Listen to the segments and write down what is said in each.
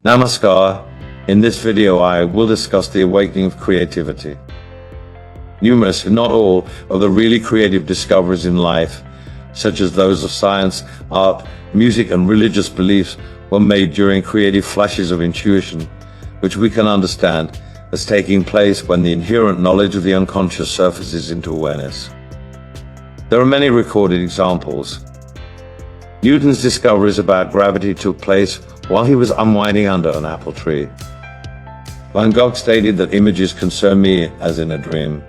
Namaskar. In this video I will discuss the awakening of creativity. Numerous, if not all, of the really creative discoveries in life, such as those of science, art, music and religious beliefs, were made during creative flashes of intuition, which we can understand as taking place when the inherent knowledge of the unconscious surfaces into awareness. There are many recorded examples. Newton's discoveries about gravity took place while he was unwinding under an apple tree. Van Gogh stated that images concern me as in a dream.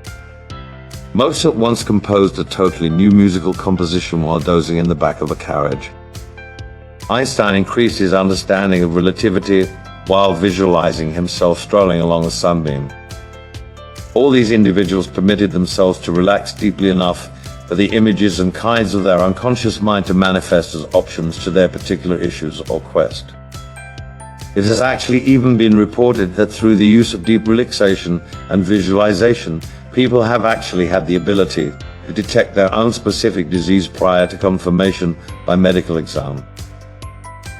Mozart once composed a totally new musical composition while dozing in the back of a carriage. Einstein increased his understanding of relativity while visualizing himself strolling along a sunbeam. All these individuals permitted themselves to relax deeply enough for the images and kinds of their unconscious mind to manifest as options to their particular issues or quest. It has actually even been reported that through the use of deep relaxation and visualization, people have actually had the ability to detect their own specific disease prior to confirmation by medical exam.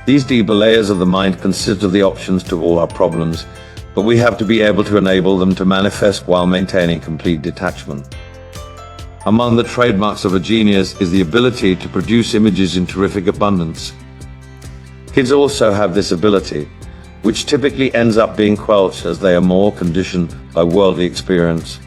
These deeper layers of the mind consist of the options to all our problems, but we have to be able to enable them to manifest while maintaining complete detachment. Among the trademarks of a genius is the ability to produce images in terrific abundance. Kids also have this ability, which typically ends up being quelched as they are more conditioned by worldly experience.